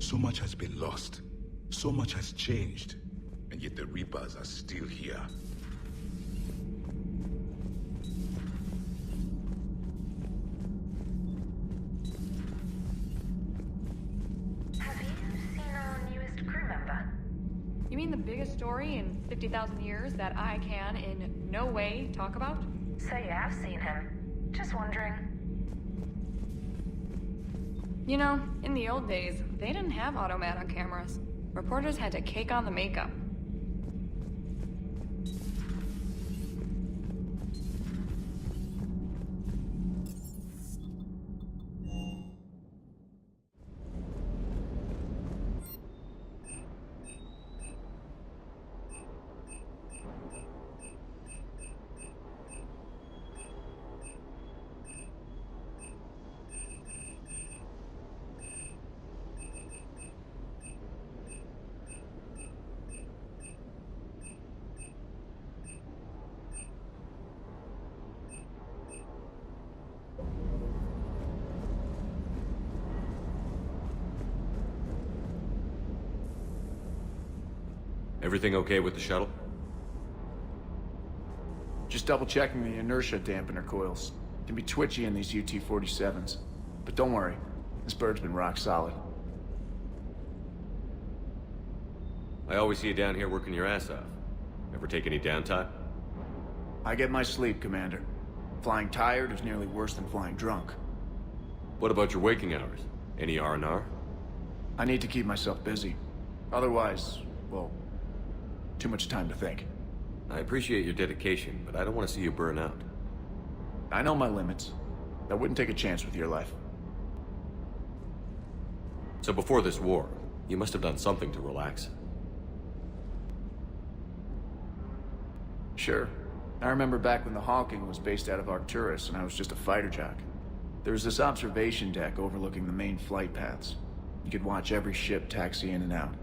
So much has been lost. So much has changed. And yet the Reapers are still here. Have you seen our newest crew member? You mean the biggest story in 50,000 years that I can in no way talk about? So you have seen him. Just wondering. You know, in the old days, they didn't have automat on cameras. Reporters had to cake on the makeup. Everything okay with the shuttle? Just double-checking the inertia dampener coils. Can be twitchy in these UT-47s. But don't worry, this bird's been rock solid. I always see you down here working your ass off. Ever take any downtime? I get my sleep, Commander. Flying tired is nearly worse than flying drunk. What about your waking hours? Any R&R? I need to keep myself busy. Otherwise, well, too much time to think. I appreciate your dedication, but I don't want to see you burn out. I know my limits. I wouldn't take a chance with your life. So before this war, you must have done something to relax. Sure. I remember back when the Hawking was based out of Arcturus and I was just a fighter jock. There was this observation deck overlooking the main flight paths. You could watch every ship taxi in and out.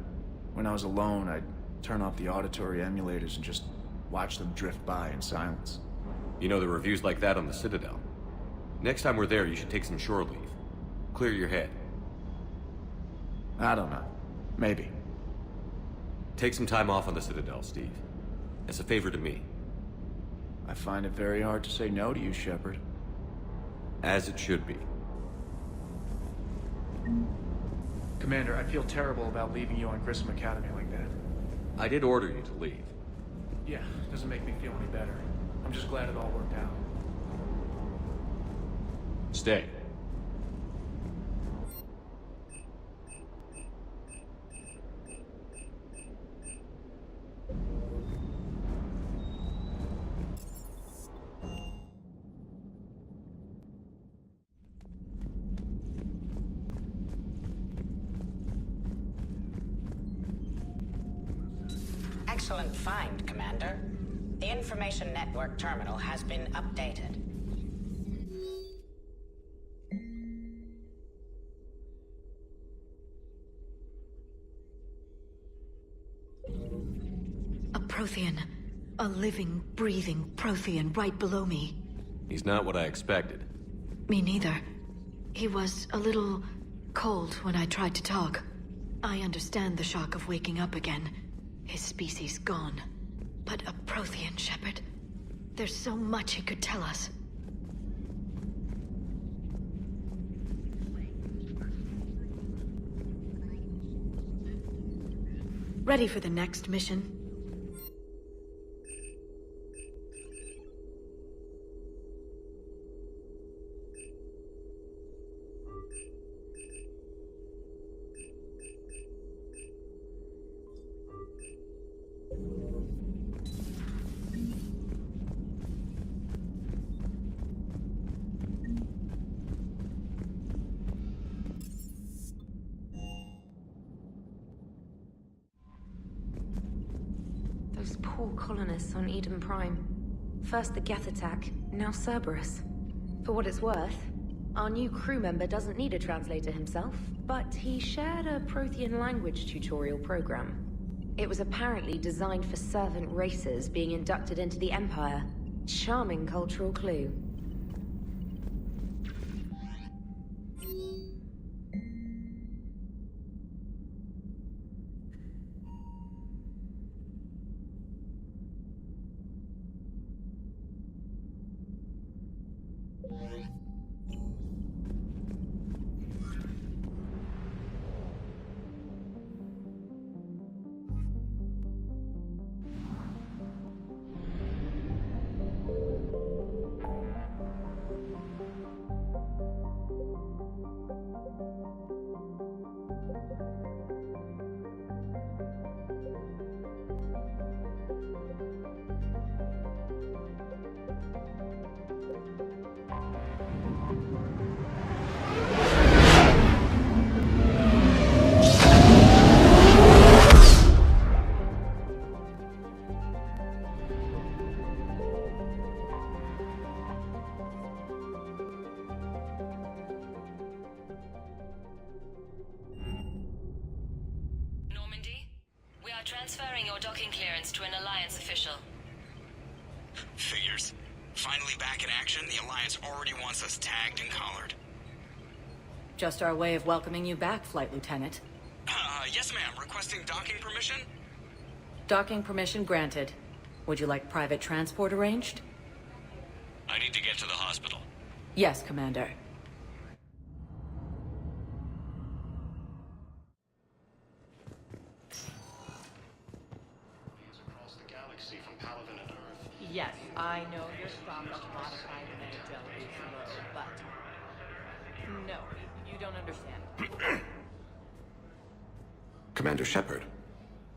When I was alone, I'd turn off the auditory emulators and just watch them drift by in silence. You know, the reviews like that on the Citadel. Next time we're there, you should take some shore leave. Clear your head. I don't know. Maybe. Take some time off on the Citadel, Steve. As a favor to me. I find it very hard to say no to you, Shepard. As it should be. Commander, I feel terrible about leaving you on Grissom Academy like that. I did order you to leave. Yeah, doesn't make me feel any better. I'm just glad it all worked out. Stay. Excellent find, Commander. The information network terminal has been updated. A Prothean. A living, breathing Prothean right below me. He's not what I expected. Me neither. He was a little cold when I tried to talk. I understand the shock of waking up again. His species gone. But a Prothean, Shepard. There's so much he could tell us. Ready for the next mission? Those poor colonists on Eden Prime. First the Geth attack, now Cerberus. For what it's worth, our new crew member doesn't need a translator himself, but he shared a Prothean language tutorial program. It was apparently designed for servant races being inducted into the Empire. Charming cultural clue. Transferring your docking clearance to an Alliance official. Figures. Finally back in action, the Alliance already wants us tagged and collared. Just our way of welcoming you back, Flight Lieutenant. Yes ma'am, requesting docking permission? Docking permission granted. Would you like private transport arranged? I need to get to the hospital. Yes, Commander. Across the galaxy from Paladin and Earth. Yes, I know your strong but modified mental is low, but... No, you don't understand. Commander Shepard,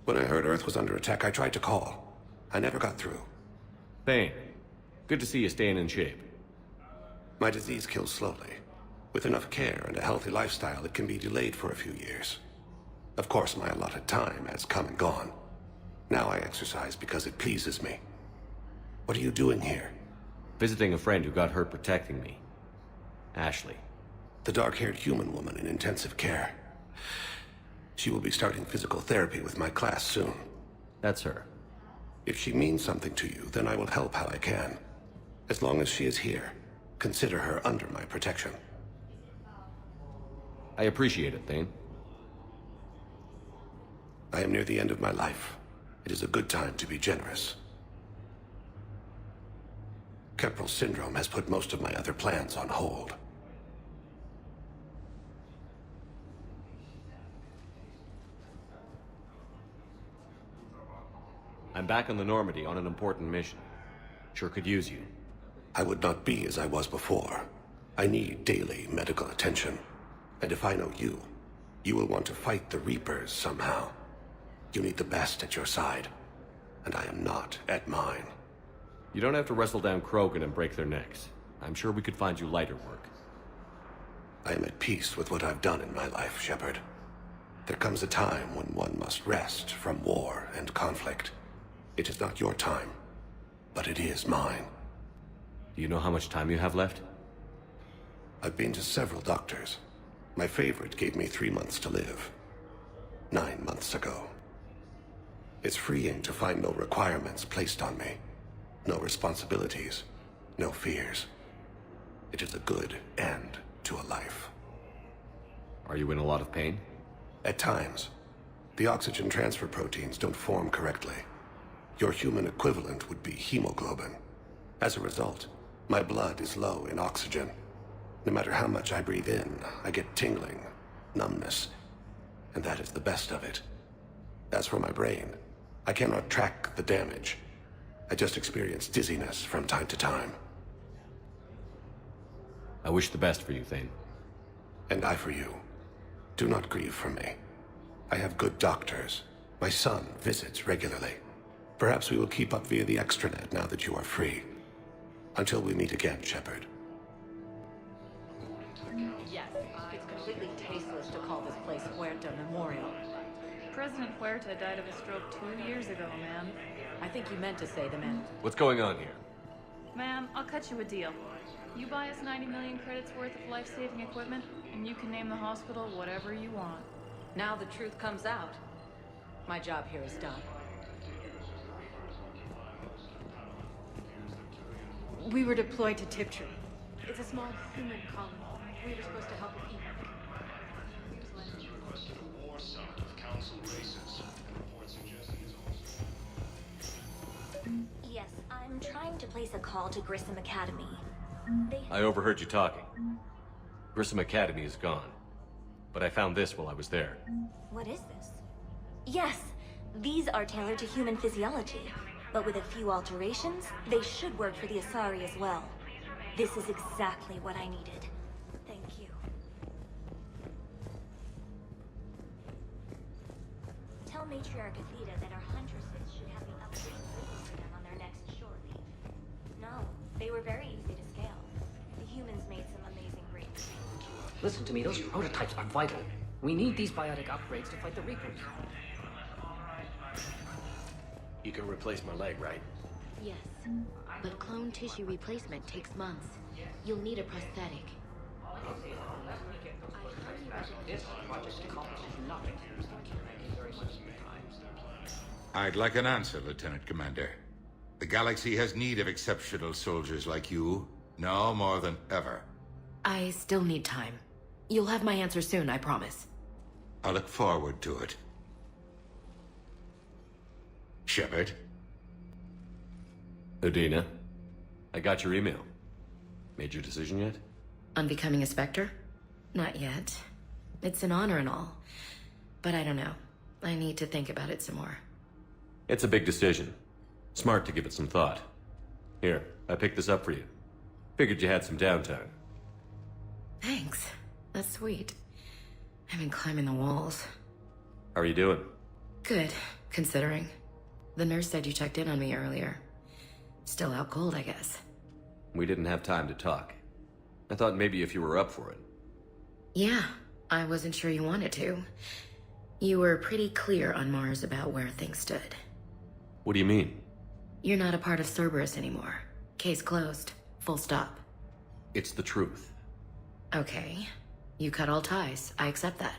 when I heard Earth was under attack, I tried to call. I never got through. Thane, good to see you staying in shape. My disease kills slowly. With enough care and a healthy lifestyle, it can be delayed for a few years. Of course, my allotted time has come and gone. Now I exercise because it pleases me. What are you doing here? Visiting a friend who got hurt protecting me. Ashley. The dark-haired human woman in intensive care. She will be starting physical therapy with my class soon. That's her. If she means something to you, then I will help how I can. As long as she is here, consider her under my protection. I appreciate it, Thane. I am near the end of my life. It is a good time to be generous. Keppel syndrome has put most of my other plans on hold. I'm back on the Normandy on an important mission. Sure could use you. I would not be as I was before. I need daily medical attention. And if I know you, you will want to fight the Reapers somehow. You need the best at your side. And I am not at mine. You don't have to wrestle down Krogan and break their necks. I'm sure we could find you lighter work. I am at peace with what I've done in my life, Shepard. There comes a time when one must rest from war and conflict. It is not your time, but it is mine. Do you know how much time you have left? I've been to several doctors. My favorite gave me 3 months to live. 9 months ago. It's freeing to find no requirements placed on me. No responsibilities. No fears. It is a good end to a life. Are you in a lot of pain? At times. The oxygen transfer proteins don't form correctly. Your human equivalent would be hemoglobin. As a result, my blood is low in oxygen. No matter how much I breathe in, I get tingling, numbness, and that is the best of it. As for my brain, I cannot track the damage. I just experience dizziness from time to time. I wish the best for you, Thane. And I for you. Do not grieve for me. I have good doctors. My son visits regularly. Perhaps we will keep up via the extranet now that you are free. Until we meet again, Shepard. Yes, it's completely tasteless to call this place Huerta Memorial. President Huerta died of a stroke 2 years ago, ma'am. I think you meant to say the man. What's going on here? Ma'am, I'll cut you a deal. You buy us 90 million credits worth of life-saving equipment, and you can name the hospital whatever you want. Now the truth comes out. My job here is done. We were deployed to Tiptree. It's a small human colony. We were supposed to help with evac. The war side of council races. Report suggesting his own. Yes, I'm trying to place a call to Grissom Academy. I overheard you talking. Grissom Academy is gone. But I found this while I was there. What is this? Yes, these are tailored to human physiology. But with a few alterations, they should work for the Asari as well. This is exactly what I needed. Thank you. Tell Matriarch Athena that our huntresses should have the upgrades written for them on their next shore leave. No, they were very easy to scale. The humans made some amazing breakthroughs. Listen to me, those prototypes are vital. We need these biotic upgrades to fight the Reapers. You can replace my leg, right? Yes, but clone tissue replacement takes months. You'll need a prosthetic. This project accomplishes nothing. Thank you very much for your time. I'd like an answer, Lieutenant Commander. The galaxy has need of exceptional soldiers like you, now more than ever. I still need time. You'll have my answer soon, I promise. I look forward to it. Shepard? Udina, I got your email. Made your decision yet? On becoming a Spectre? Not yet. It's an honor and all. But I don't know. I need to think about it some more. It's a big decision. Smart to give it some thought. Here, I picked this up for you. Figured you had some downtime. Thanks. That's sweet. I've been climbing the walls. How are you doing? Good, considering. The nurse said you checked in on me earlier. Still out cold, I guess. We didn't have time to talk. I thought maybe if you were up for it. Yeah, I wasn't sure you wanted to. You were pretty clear on Mars about where things stood. What do you mean? You're not a part of Cerberus anymore. Case closed. Full stop. It's the truth. Okay. You cut all ties. I accept that.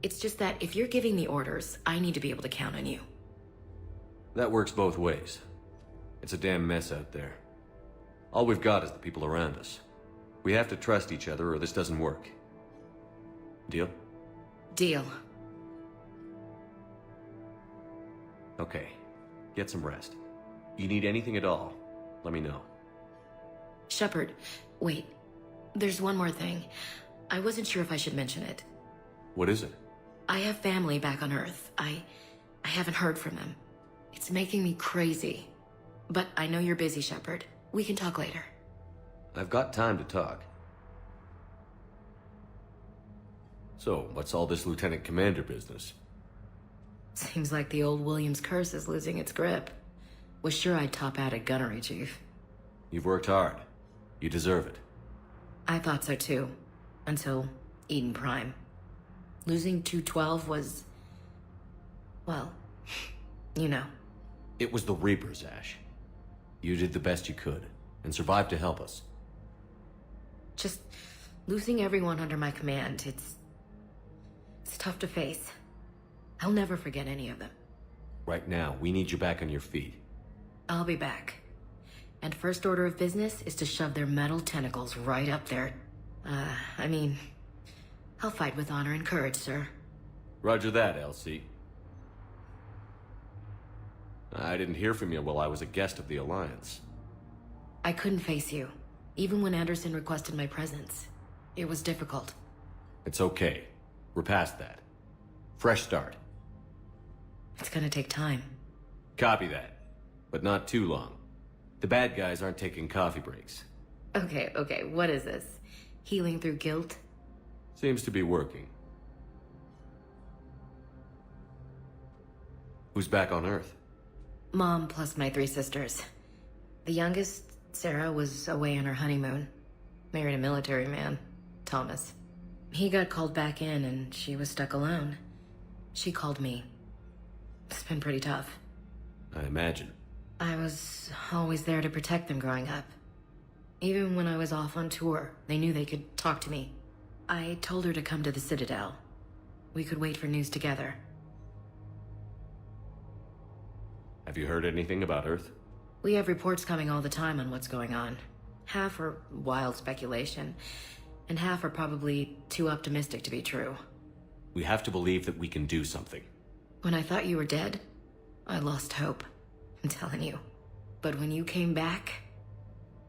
It's just that if you're giving the orders, I need to be able to count on you. That works both ways. It's a damn mess out there. All we've got is the people around us. We have to trust each other or this doesn't work. Deal? Deal. Okay. Get some rest. You need anything at all, let me know. Shepard, wait. There's one more thing. I wasn't sure if I should mention it. What is it? I have family back on Earth. I haven't heard from them. It's making me crazy. But I know you're busy, Shepard. We can talk later. I've got time to talk. So, what's all this Lieutenant Commander business? Seems like the old Williams curse is losing its grip. Was sure I'd top out at gunnery, Chief. You've worked hard. You deserve it. I thought so too. Until Eden Prime. Losing 212 was... well, you know. It was the Reapers, Ash. You did the best you could, and survived to help us. Just losing everyone under my command, it's tough to face. I'll never forget any of them. Right now, we need you back on your feet. I'll be back. And first order of business is to shove their metal tentacles right up there. I mean, I'll fight with honor and courage, sir. Roger that, LC. I didn't hear from you while I was a guest of the Alliance. I couldn't face you, even when Anderson requested my presence. It was difficult. It's okay. We're past that. Fresh start. It's gonna take time. Copy that. But not too long. The bad guys aren't taking coffee breaks. Okay, what is this? Healing through guilt? Seems to be working. Who's back on Earth? Mom plus my 3 sisters. The youngest, Sarah, was away on her honeymoon. Married a military man, Thomas. He got called back in and she was stuck alone. She called me. It's been pretty tough. I imagine. I was always there to protect them growing up. Even when I was off on tour, they knew they could talk to me. I told her to come to the Citadel. We could wait for news together. Have you heard anything about Earth? We have reports coming all the time on what's going on. Half are wild speculation, and half are probably too optimistic to be true. We have to believe that we can do something. When I thought you were dead, I lost hope. I'm telling you. But when you came back,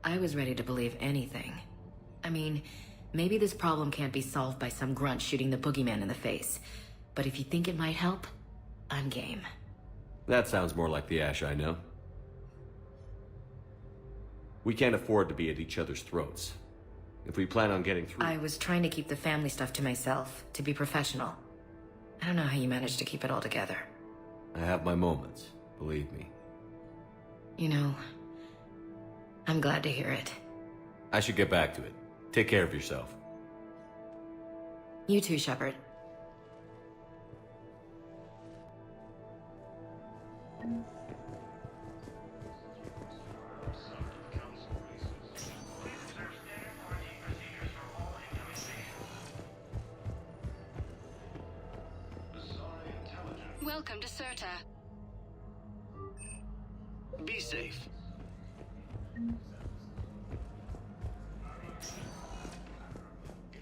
I was ready to believe anything. I mean, maybe this problem can't be solved by some grunt shooting the boogeyman in the face. But if you think it might help, I'm game. That sounds more like the Ash I know. We can't afford to be at each other's throats. If we plan on getting through... I was trying to keep the family stuff to myself, to be professional. I don't know how you managed to keep it all together. I have my moments, believe me. You know, I'm glad to hear it. I should get back to it. Take care of yourself. You too, Shepard. Welcome to Serta. safe.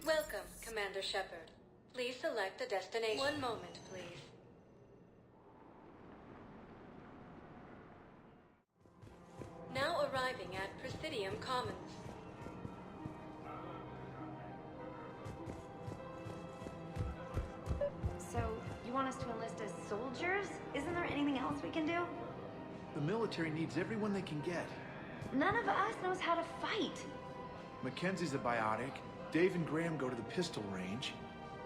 Welcome, Commander Shepard. Please select a destination. One moment, please. Now arriving at Presidium Commons. So, you want us to enlist as soldiers? Isn't there anything else we can do? The military needs everyone they can get. None of us knows how to fight. Mackenzie's a biotic. Dave and Graham go to the pistol range.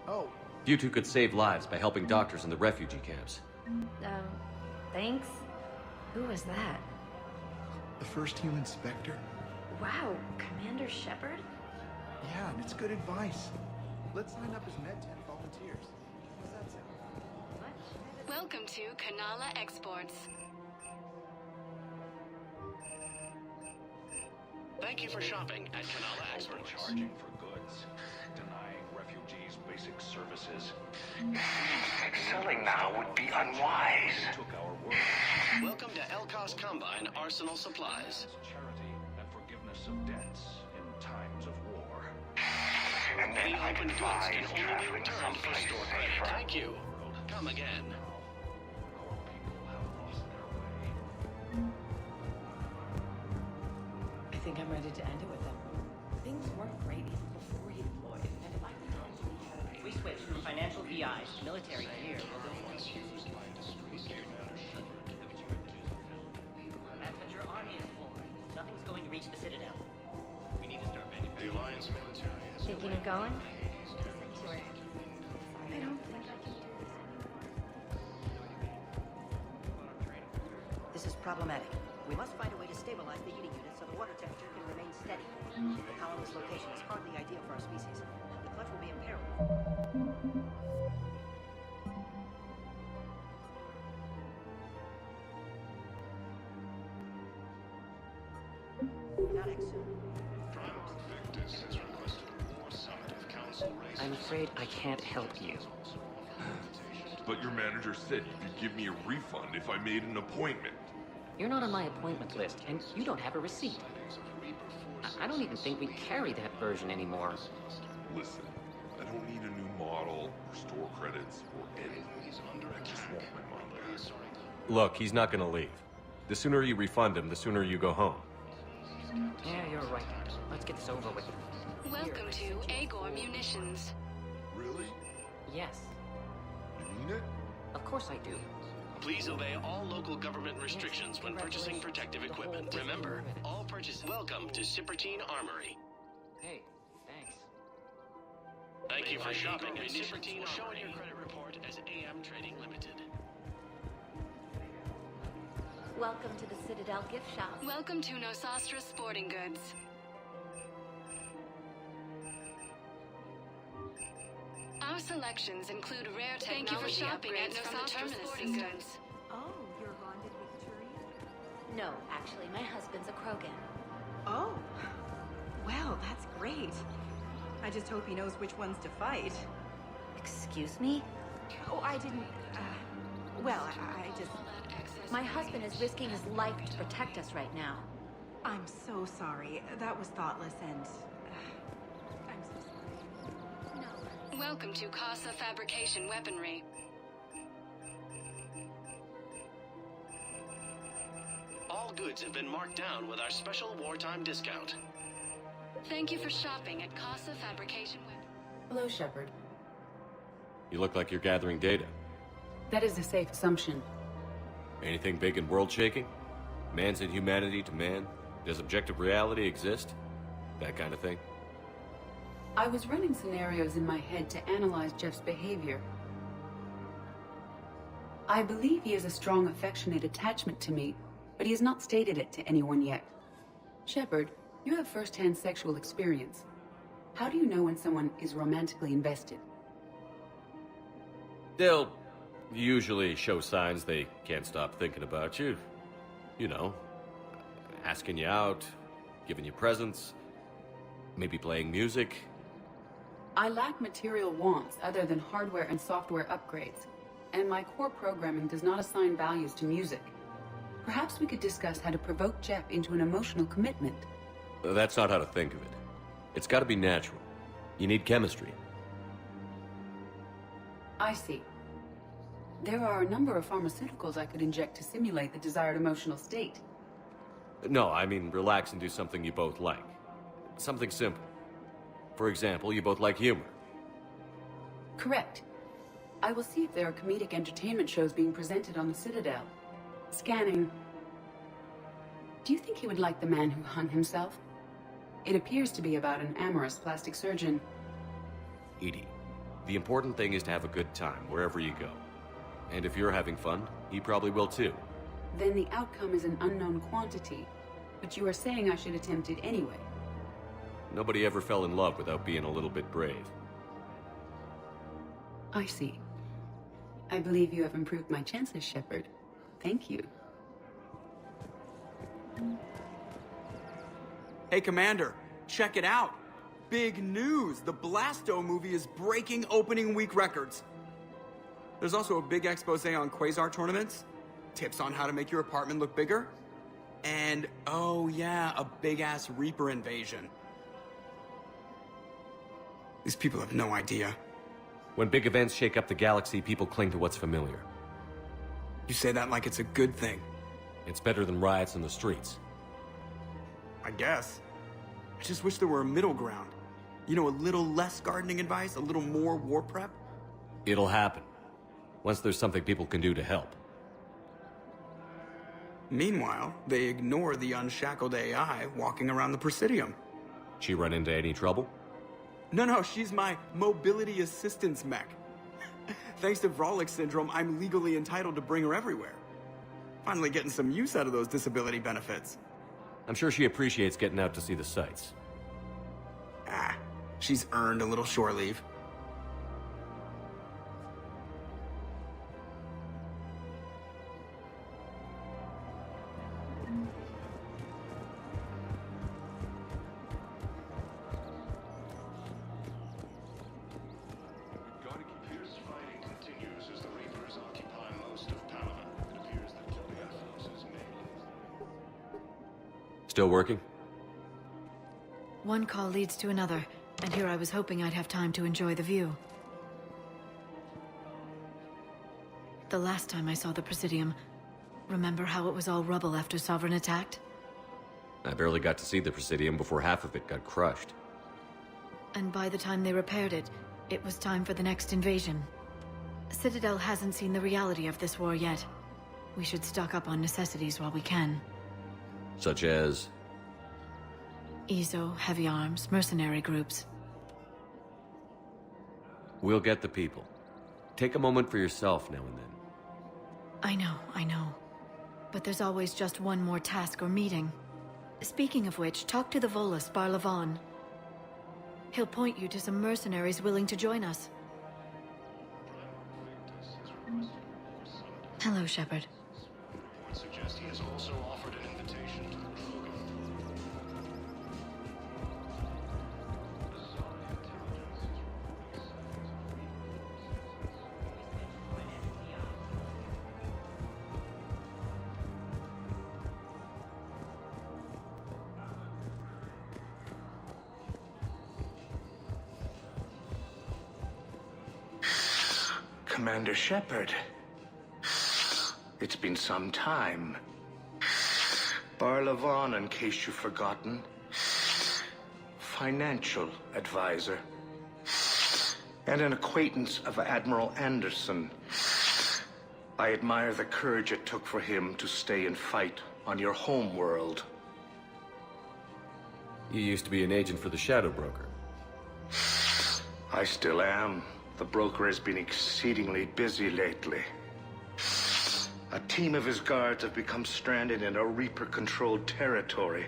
Oh, You two could save lives by helping doctors in the refugee camps. Thanks? Who was that? the first human Spectre? Wow, Commander Shepard? Yeah, and it's good advice. Let's sign up as Med-10 volunteers. How's that sound? Welcome to Kanala Exports. Thank you for shopping at Kanala Exports. Charging for goods, denying refugees basic services. Selling now would be unwise. Took our word. Welcome to Elkos Combine Arsenal Supplies. Charity and forgiveness of debts in times of war. And then Any I open can goods buy can only be traveling returned for someplace store credit. safer. Thank you. Come again. Our people have lost their way. I think I'm ready to end it with him. Things weren't great even before he deployed. And if I could... We switched from financial VIs to military gear. That's what your army is for. Nothing's going to reach the Citadel. We need to start manufacturing. The Alliance military has Thinking of going? I don't think I can do this. This is problematic. We must find a way to stabilize the heating unit so the water temperature can remain steady. The colony's location is hardly ideal for our species. The clutch will be imperiled. Not X soon. Prime Victus has requested a war summit of council races. I'm afraid I can't help you. But your manager said you could give me a refund if I made an appointment. You're not on my appointment list, and you don't have a receipt. I don't even think we carry that version anymore. Listen, I don't need a new model, or store credits, or anything. I just want my money back. Look, he's not gonna leave. The sooner you refund him, the sooner you go home. Yeah, you're right. Let's get this over with. Welcome to Agor Munitions. Really? Yes. You mean it? Of course I do. Please obey all local government restrictions when purchasing protective equipment. Remember, all purchases. Welcome to Sippertine Armory. Hey, thanks. Thank you for shopping at Sippertine. Will show in your credit report as AM Trading Limited. Welcome to the Citadel gift shop. Welcome to Nosastra Sporting Goods. Our selections include rare technology. Thank you for shopping at Nosastra Sporting Goods. Oh, you're bonded with Turian? No, actually, my husband's a Krogan. Oh, well, that's great. I just hope he knows which ones to fight. Excuse me? Oh, I didn't, well, I just... My husband is risking his life to protect us right now. I'm so sorry. That was thoughtless and... I'm so sorry. No. Welcome to Casa Fabrication Weaponry. All goods have been marked down with our special wartime discount. Thank you for shopping at Casa Fabrication Weaponry. Hello, Shepard. You look like you're gathering data. That is a safe assumption. Anything big and world-shaking? Man's inhumanity to man? Does objective reality exist? That kind of thing? I was running scenarios in my head to analyze Jeff's behavior. I believe he has a strong affectionate attachment to me, but he has not stated it to anyone yet. Shepard, you have first-hand sexual experience. How do you know when someone is romantically invested? They'll usually show signs they can't stop thinking about you. You know, asking you out, giving you presents, maybe playing music. I lack material wants other than hardware and software upgrades, and my core programming does not assign values to music. Perhaps we could discuss how to provoke Jeff into an emotional commitment. That's not how to think of it. It's gotta be natural. You need chemistry. I see. There are a number of pharmaceuticals I could inject to simulate the desired emotional state. No, I mean relax and do something you both like. Something simple. For example, you both like humor. Correct. I will see if there are comedic entertainment shows being presented on the Citadel. Scanning. Do you think he would like The Man Who Hung Himself? It appears to be about an amorous plastic surgeon. Edie, the important thing is to have a good time wherever you go. And if you're having fun, he probably will too. Then the outcome is an unknown quantity. But you are saying I should attempt it anyway. Nobody ever fell in love without being a little bit brave. I see. I believe you have improved my chances, Shepard. Thank you. Hey, Commander, check it out. Big news! The Blasto movie is breaking opening week records. There's also a big expose on Quasar tournaments, tips on how to make your apartment look bigger, and, oh yeah, a big-ass Reaper invasion. These people have no idea. When big events shake up the galaxy, people cling to what's familiar. You say that like it's a good thing. It's better than riots in the streets. I guess. I just wish there were a middle ground. You know, a little less gardening advice, a little more war prep. It'll happen. Once there's something people can do to help. Meanwhile, they ignore the unshackled AI walking around the Presidium. She run into any trouble? No, she's my mobility assistance mech. Thanks to Vrolic syndrome, I'm legally entitled to bring her everywhere. Finally getting some use out of those disability benefits. I'm sure she appreciates getting out to see the sights. Ah, she's earned a little shore leave. Still working? One call leads to another, and here I was hoping I'd have time to enjoy the view. The last time I saw the Presidium, remember how it was all rubble after Sovereign attacked? I barely got to see the Presidium before half of it got crushed. And by the time they repaired it, it was time for the next invasion. Citadel hasn't seen the reality of this war yet. We should stock up on necessities while we can. Such as? EZO, heavy arms, mercenary groups. We'll get the people. Take a moment for yourself now and then. I know. But there's always just one more task or meeting. Speaking of which, talk to the Volus, Barlavon. He'll point you to some mercenaries willing to join us. Hello, Shepard. Reports suggest he has also offered an invitation to the program. Commander Shepard. It's been some time. Barlavon, in case you've forgotten. Financial advisor. And an acquaintance of Admiral Anderson. I admire the courage it took for him to stay and fight on your home world. You used to be an agent for the Shadow Broker. I still am. The broker has been exceedingly busy lately. A team of his guards have become stranded in a Reaper-controlled territory.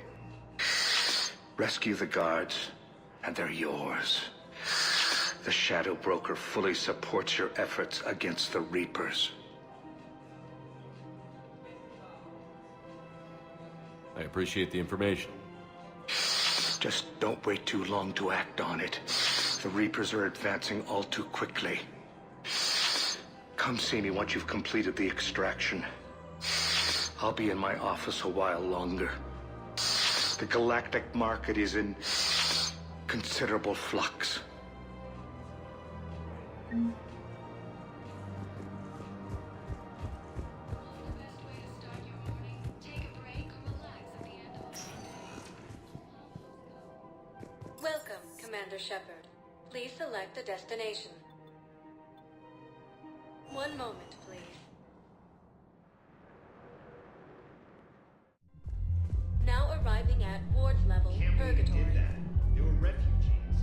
Rescue the guards, and they're yours. The Shadow Broker fully supports your efforts against the Reapers. I appreciate the information. Just don't wait too long to act on it. The Reapers are advancing all too quickly. Come see me once you've completed the extraction. I'll be in my office a while longer. The galactic market is in considerable flux. Welcome, Commander Shepard. Please select a destination. One moment, please. Now arriving at Ward Level, Purgatory. They were refugees.